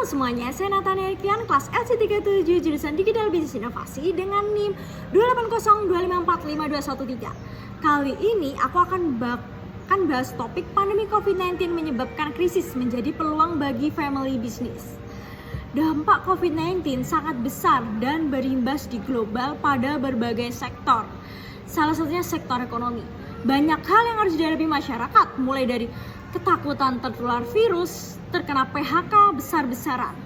Halo semuanya, saya Natania Ektian, kelas LC37 jurusan Digital Business Inovasi dengan NIM 28025455213. Kali ini aku akan bahas topik pandemi COVID-19 menyebabkan krisis menjadi peluang bagi family business. Dampak COVID-19 sangat besar dan berimbas di global pada berbagai sektor. Salah satunya sektor ekonomi. Banyak hal yang harus dihadapi masyarakat, mulai dari ketakutan tertular virus, terkena PHK besar-besaran.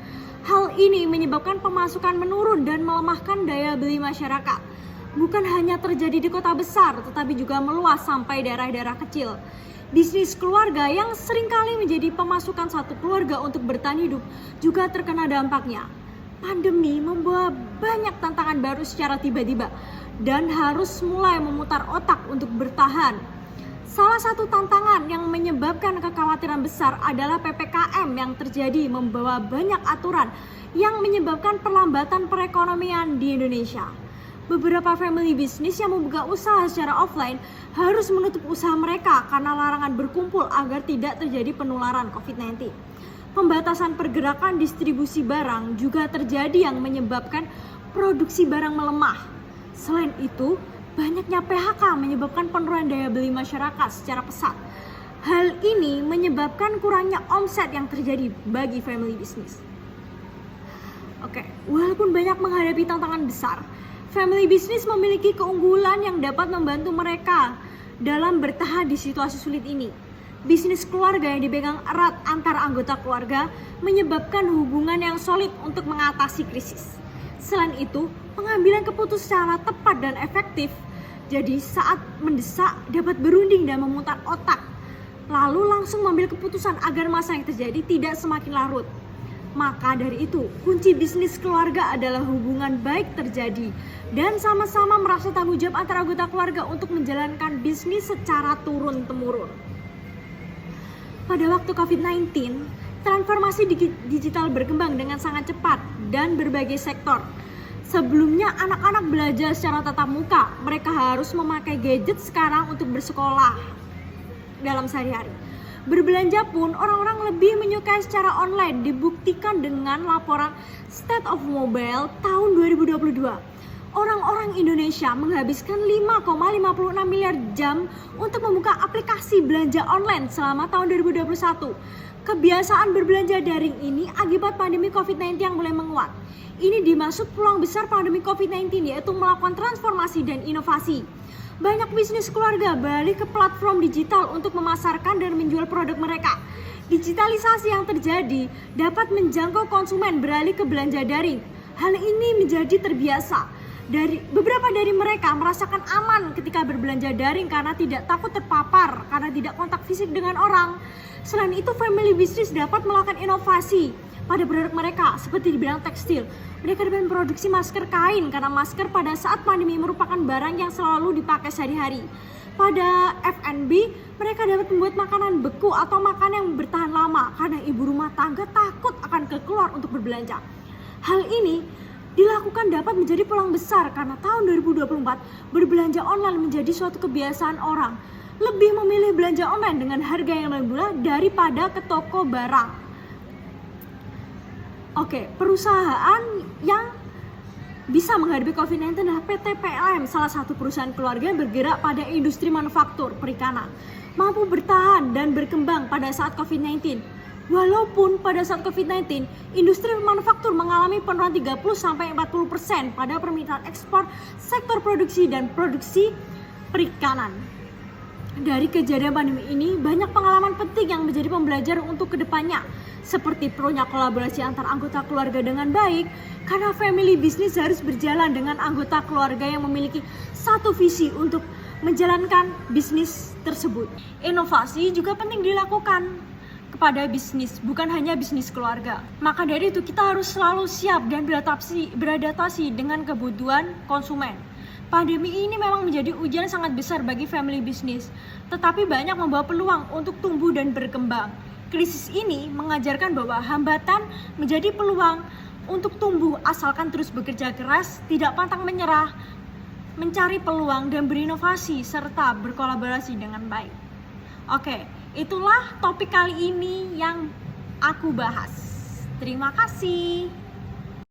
Hal ini menyebabkan pemasukan menurun dan melemahkan daya beli masyarakat. Bukan hanya terjadi di kota besar, tetapi juga meluas sampai daerah-daerah kecil. Bisnis keluarga yang seringkali menjadi pemasukan satu keluarga untuk bertahan hidup juga terkena dampaknya. Pandemi membawa banyak tantangan baru secara tiba-tiba dan harus mulai memutar otak untuk bertahan. Salah satu tantangan yang menyebabkan kekhawatiran besar adalah PPKM yang terjadi membawa banyak aturan yang menyebabkan perlambatan perekonomian di Indonesia. Beberapa family business yang membuka usaha secara offline harus menutup usaha mereka karena larangan berkumpul agar tidak terjadi penularan COVID-19. Pembatasan pergerakan distribusi barang juga terjadi yang menyebabkan produksi barang melemah. Selain itu, banyaknya PHK menyebabkan penurunan daya beli masyarakat secara pesat. Hal ini menyebabkan kurangnya omset yang terjadi bagi family business. Walaupun banyak menghadapi tantangan besar, family business memiliki keunggulan yang dapat membantu mereka dalam bertahan di situasi sulit ini. Bisnis keluarga yang dipegang erat antara anggota keluarga menyebabkan hubungan yang solid untuk mengatasi krisis. Selain itu, pengambilan keputusan secara tepat dan efektif, jadi saat mendesak dapat berunding dan memutar otak, lalu langsung mengambil keputusan agar masa yang terjadi tidak semakin larut. Maka dari itu, kunci bisnis keluarga adalah hubungan baik terjadi dan sama-sama merasa tanggung jawab antara anggota keluarga untuk menjalankan bisnis secara turun-temurun. Pada waktu COVID-19, transformasi digital berkembang dengan sangat cepat dan berbagai sektor. Sebelumnya anak-anak belajar secara tatap muka, mereka harus memakai gadget sekarang untuk bersekolah dalam sehari-hari. Berbelanja pun orang-orang lebih menyukai secara online, dibuktikan dengan laporan State of Mobile tahun 2022. Orang-orang Indonesia menghabiskan 5,56 miliar jam untuk membuka aplikasi belanja online selama tahun 2021. Kebiasaan berbelanja daring ini akibat pandemi COVID-19 yang mulai menguat. Ini dimaksud peluang besar pandemi COVID-19, yaitu melakukan transformasi dan inovasi. Banyak bisnis keluarga beralih ke platform digital untuk memasarkan dan menjual produk mereka. Digitalisasi yang terjadi dapat menjangkau konsumen beralih ke belanja daring. Hal ini menjadi terbiasa. Beberapa dari mereka merasakan aman ketika berbelanja daring karena tidak takut terpapar, karena tidak kontak fisik dengan orang. Selain itu, family business dapat melakukan inovasi pada produk mereka seperti di bidang tekstil. Mereka dapat memproduksi masker kain karena masker pada saat pandemi merupakan barang yang selalu dipakai sehari-hari. Pada F&B, mereka dapat membuat makanan beku atau makanan yang bertahan lama karena ibu rumah tangga takut akan keluar untuk berbelanja. Hal ini dilakukan dapat menjadi peluang besar karena tahun 2024 berbelanja online menjadi suatu kebiasaan orang. Lebih memilih belanja online dengan harga yang lebih murah daripada ke toko barang. Perusahaan yang bisa menghadapi COVID-19 adalah PT PLN, salah satu perusahaan keluarga yang bergerak pada industri manufaktur perikanan, mampu bertahan dan berkembang pada saat COVID-19. Walaupun pada saat COVID-19, industri manufaktur mengalami penurunan 30-40% pada permintaan ekspor sektor produksi dan produksi perikanan. Dari kejadian pandemi ini, banyak pengalaman penting yang menjadi pembelajaran untuk kedepannya, seperti perlunya kolaborasi antar anggota keluarga dengan baik, karena family business harus berjalan dengan anggota keluarga yang memiliki satu visi untuk menjalankan bisnis tersebut. Inovasi juga penting dilakukan kepada bisnis, bukan hanya bisnis keluarga. Maka dari itu kita harus selalu siap dan beradaptasi dengan kebutuhan konsumen. Pandemi ini memang menjadi ujian sangat besar bagi family business, tetapi banyak membawa peluang untuk tumbuh dan berkembang. Krisis ini mengajarkan bahwa hambatan menjadi peluang untuk tumbuh asalkan terus bekerja keras, tidak pantang menyerah, mencari peluang dan berinovasi serta berkolaborasi dengan baik. Itulah topik kali ini yang aku bahas. Terima kasih.